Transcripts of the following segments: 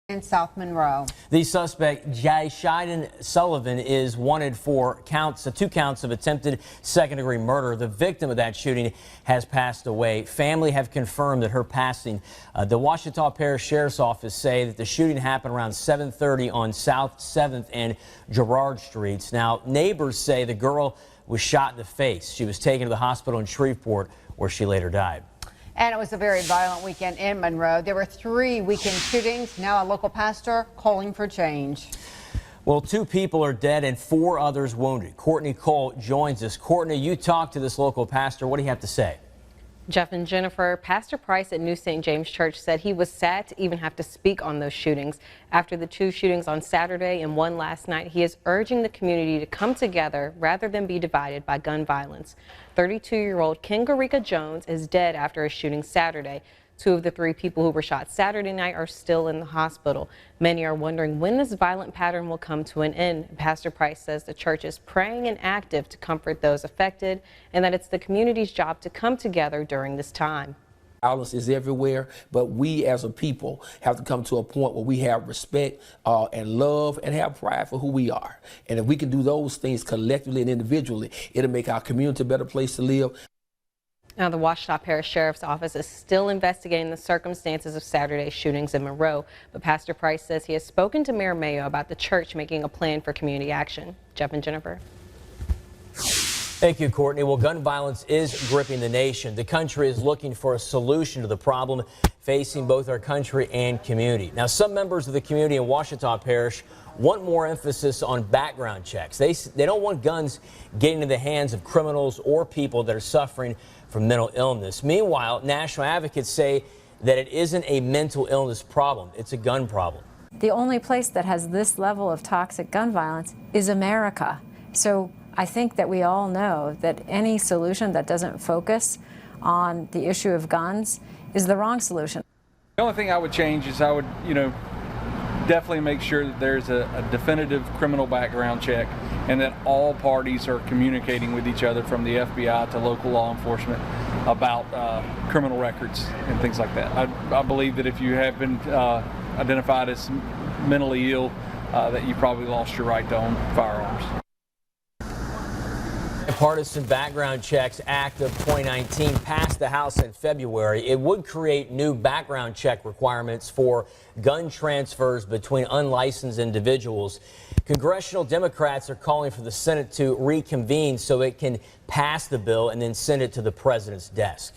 in South Monroe. The suspect, Jayshiden Sullivan, is wanted for two counts of attempted second-degree murder. The victim of that shooting has passed away. Family have confirmed that her passing. The Ouachita Parish Sheriff's Office say that the shooting happened around 7:30 on South 7th and Girard Streets. Now, neighbors say the girl was shot in the face. She was taken to the hospital in Shreveport, where she later died. And it was a very violent weekend in Monroe. There were 3 weekend shootings. Now a local pastor calling for change. Well, 2 people are dead and 4 others wounded. Courtney Cole joins us. Courtney, you talked to this local pastor. What do you have to say? Jeff and Jennifer, Pastor Price at New St. James Church said he was sad to even have to speak on those shootings. After the 2 shootings on Saturday and 1 last night, he is urging the community to come together rather than be divided by gun violence. 32-year-old Kengarika Jones is dead after a shooting Saturday. 2 of the 3 people who were shot Saturday night are still in the hospital. Many are wondering when this violent pattern will come to an end. Pastor Price says the church is praying and active to comfort those affected and that it's the community's job to come together during this time. Violence is everywhere, but we as a people have to come to a point where we have respect and love and have pride for who we are. And if we can do those things collectively and individually, it'll make our community a better place to live. Now, the Ouachita Parish Sheriff's Office is still investigating the circumstances of Saturday's shootings in Monroe, but Pastor Price says he has spoken to Mayor Mayo about the church making a plan for community action. Jeff and Jennifer. Thank you, Courtney. Well, gun violence is gripping the nation. The country is looking for a solution to the problem facing both our country and community. Now, some members of the community in Ouachita Parish want more emphasis on background checks. They don't want guns getting into the hands of criminals or people that are suffering from mental illness. Meanwhile, national advocates say that it isn't a mental illness problem, it's a gun problem. The only place that has this level of toxic gun violence is America. So I think that we all know that any solution that doesn't focus on the issue of guns is the wrong solution. The only thing I would change is I would, definitely make sure that there's a definitive criminal background check and that all parties are communicating with each other, from the FBI to local law enforcement, about criminal records and things like that. I believe that if you have been identified as mentally ill, that you probably lost your right to own firearms. The Partisan Background Checks Act of 2019 passed the House in February. It would create new background check requirements for gun transfers between unlicensed individuals. Congressional Democrats are calling for the Senate to reconvene so it can pass the bill and then send it to the president's desk.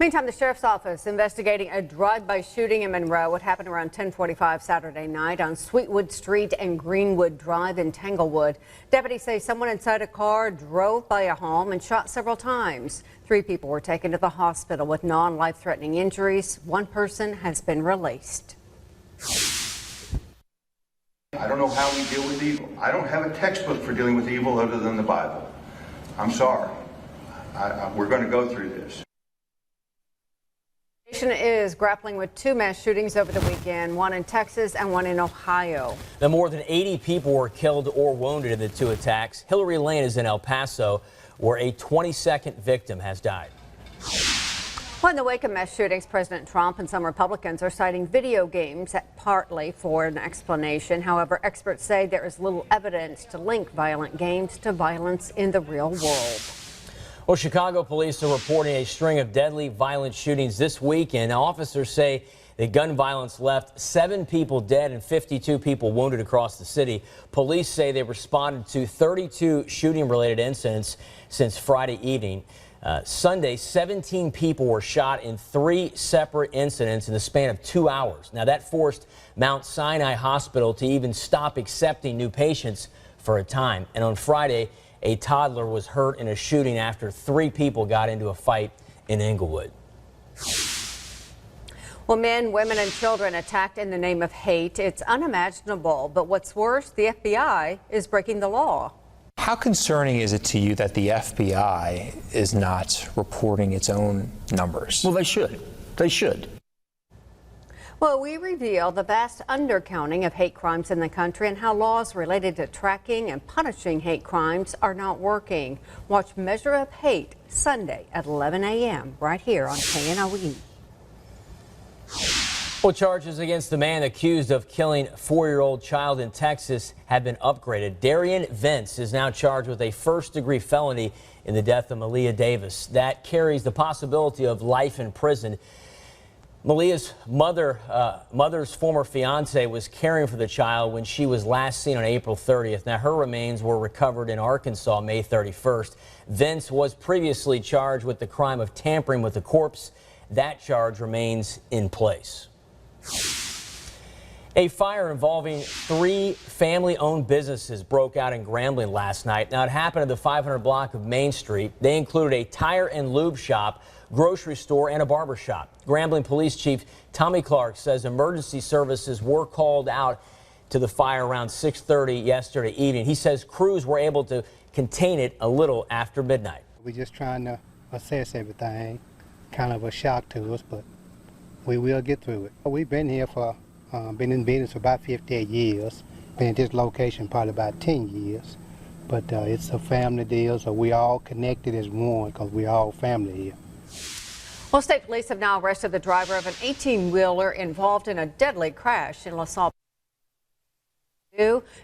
Meantime, the sheriff's office investigating a drive-by shooting in Monroe. What happened around 10:45 Saturday night on Sweetwood Street and Greenwood Drive in Tanglewood. Deputies say someone inside a car drove by a home and shot several times. 3 people were taken to the hospital with non-life-threatening injuries. 1 person has been released. I don't know how we deal with evil. I don't have a textbook for dealing with evil other than the Bible. I'm sorry. We're going to go through this. The nation is grappling with 2 mass shootings over the weekend, one in Texas and one in Ohio. Now, more than 80 people were killed or wounded in the 2 attacks. Hillary Lane is in El Paso, where a 22nd victim has died. Well, in the wake of mass shootings, President Trump and some Republicans are citing video games partly for an explanation. However, experts say there is little evidence to link violent games to violence in the real world. Well, Chicago police are reporting a string of deadly violent shootings this weekend. Now, officers say that gun violence left 7 people dead and 52 people wounded across the city. Police say they responded to 32 shooting-related incidents since Friday evening. Sunday, 17 people were shot in 3 separate incidents in the span of 2 hours. Now, that forced Mount Sinai Hospital to even stop accepting new patients for a time. And on Friday, a toddler was hurt in a shooting after 3 people got into a fight in Inglewood. Well, men, women, and children attacked in the name of hate. It's unimaginable. But what's worse, the FBI is breaking the law. How concerning is it to you that the FBI is not reporting its own numbers? Well, they should. They should. Well, we reveal the vast undercounting of hate crimes in the country and how laws related to tracking and punishing hate crimes are not working. Watch Measure Up Hate Sunday at 11 a.m. right here on KNOE. Well, charges against the man accused of killing a 4-year-old child in Texas have been upgraded. Darian Vince is now charged with a first-degree felony in the death of Malia Davis. That carries the possibility of life in prison. Malia's mother's former fiance was caring for the child when she was last seen on April 30th. Now, her remains were recovered in Arkansas May 31st. Vince was previously charged with the crime of tampering with the corpse. That charge remains in place. A fire involving 3 family-owned businesses broke out in Grambling last night. Now, it happened at the 500 block of Main Street. They included a tire and lube shop, grocery store, and a barber shop. Grambling Police Chief Tommy Clark says emergency services were called out to the fire around 6:30 yesterday evening. He says crews were able to contain it a little after midnight. We're just trying to assess everything. Kind of a shock to us, but we will get through it. We've been here for, been in business for about 58 years. Been at this location probably about 10 years. But it's a family deal, so we all connected as one because we all family here. Well, state police have now arrested the driver of an 18-wheeler involved in a deadly crash in LaSalle.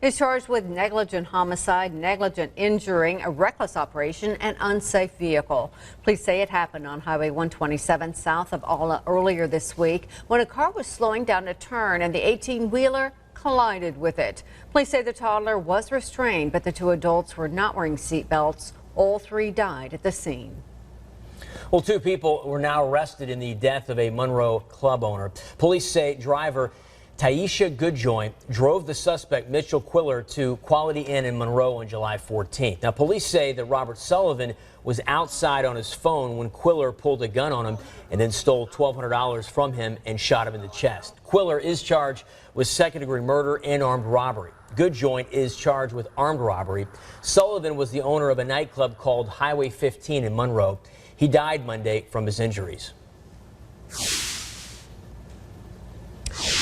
Is charged with negligent homicide, negligent injuring, a reckless operation, and unsafe vehicle. Police say it happened on Highway 127 south of Alla earlier this week when a car was slowing down to turn and the 18-wheeler collided with it. Police say the toddler was restrained, but the 2 adults were not wearing seat belts. All 3 died at the scene. Well, 2 people were now arrested in the death of a Monroe club owner. Police say driver Taisha Goodjoint drove the suspect Mitchell Quiller to Quality Inn in Monroe on July 14th. Now, police say that Robert Sullivan was outside on his phone when Quiller pulled a gun on him and then stole $1,200 from him and shot him in the chest. Quiller is charged with second-degree murder and armed robbery. Goodjoint is charged with armed robbery. Sullivan was the owner of a nightclub called Highway 15 in Monroe. He died Monday from his injuries.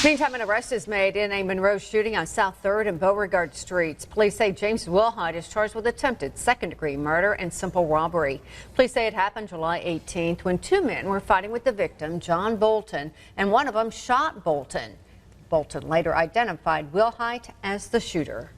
Meantime, an arrest is made in a Monroe shooting on South 3rd and Beauregard Streets. Police say James Wilhite is charged with attempted second-degree murder and simple robbery. Police say it happened July 18th when 2 men were fighting with the victim, John Bolton, and one of them shot Bolton. Bolton later identified Wilhite as the shooter.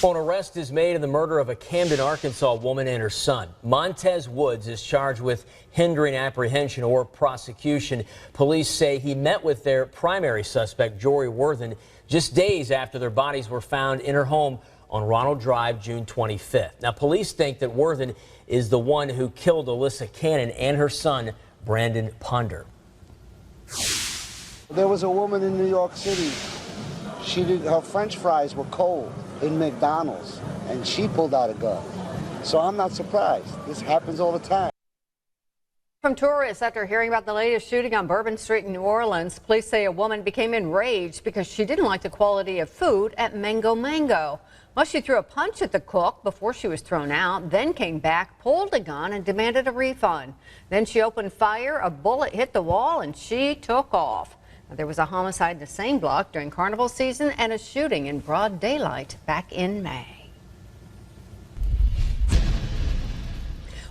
An arrest is made in the murder of a Camden, Arkansas woman and her son. Montez Woods is charged with hindering apprehension or prosecution. Police say he met with their primary suspect, Jory Worthen, just days after their bodies were found in her home on Ronald Drive, June 25th. Now, police think that Worthen is the one who killed Alyssa Cannon and her son, Brandon Ponder. There was a woman in New York City. Her French fries were cold in McDonald's, and she pulled out a gun. So I'm not surprised. This happens all the time. From tourists after hearing about the latest shooting on Bourbon Street in New Orleans, police say a woman became enraged because she didn't like the quality of food at Mango Mango. Well, she threw a punch at the cook before she was thrown out, then came back, pulled a gun, and demanded a refund. Then she opened fire, a bullet hit the wall, and she took off. There was a homicide in the same block during carnival season and a shooting in broad daylight back in May.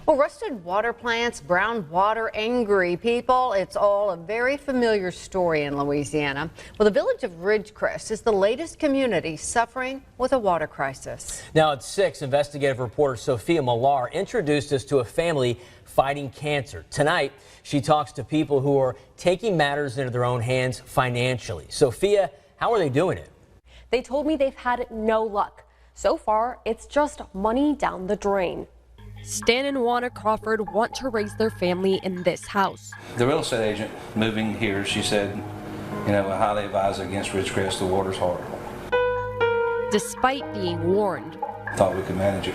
Well, rusted water plants, brown water, angry people. It's all a very familiar story in Louisiana. Well, the village of Ridgecrest is the latest community suffering with a water crisis. Now at 6, investigative reporter Sophia Millar introduced us to a family fighting cancer. Tonight, she talks to people who are taking matters into their own hands financially. Sophia, how are they doing it? They told me they've had no luck. So far, it's just money down the drain. Stan and Juana Crawford want to raise their family in this house. The real estate agent moving here, she said, I highly advise against Ridgecrest. The water's horrible. Despite being warned. Thought we could manage it.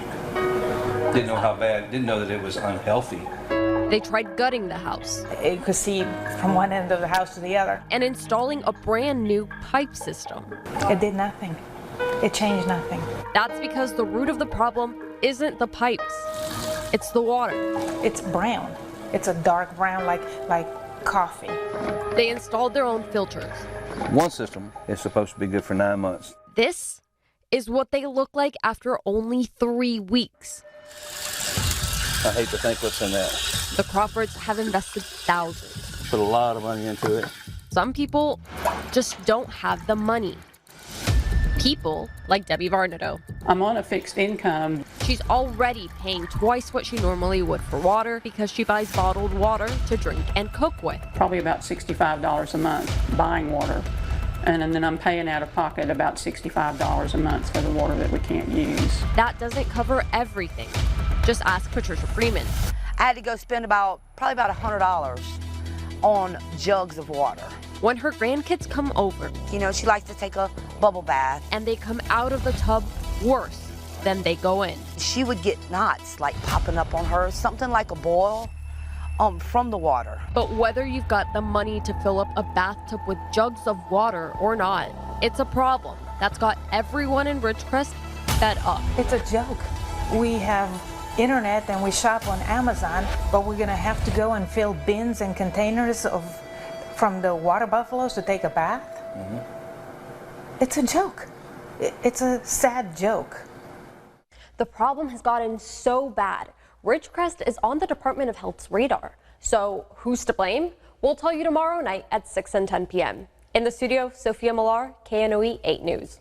Didn't know how bad, didn't know that it was unhealthy. They tried gutting the house. You could see from one end of the house to the other. And installing a brand new pipe system. It did nothing. It changed nothing. That's because the root of the problem isn't the pipes. It's the water. It's brown. It's a dark brown like coffee. They installed their own filters. One system is supposed to be good for 9 months. This is what they look like after only 3 weeks. I hate to think what's in that. The Crawfords have invested thousands. Put a lot of money into it. Some people just don't have the money. People like Debbie Varnado. I'm on a fixed income. She's already paying twice what she normally would for water because she buys bottled water to drink and cook with. Probably about $65 a month buying water. And then I'm paying out of pocket about $65 a month for the water that we can't use. That doesn't cover everything. Just ask Patricia Freeman. I had to go spend probably about $100 on jugs of water. When her grandkids come over, you know, she likes to take a bubble bath. And they come out of the tub worse than they go in. She would get knots like popping up on her, something like a boil from the water. But whether you've got the money to fill up a bathtub with jugs of water or not, it's a problem that's got everyone in Ridgecrest fed up. It's a joke. We have internet and we shop on Amazon, but we're gonna have to go and fill bins and containers from the water buffaloes to take a bath? It's a joke. It's a sad joke. The problem has gotten so bad, Ridgecrest is on the Department of Health's radar. So who's to blame? We'll tell you tomorrow night at 6 and 10 p.m. In the studio, Sophia Millar, KNOE 8 News.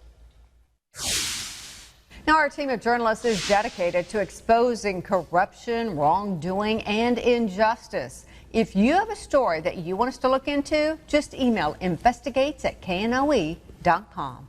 Now, our team of journalists is dedicated to exposing corruption, wrongdoing, and injustice. If you have a story that you want us to look into, just email investigates@knoe.com.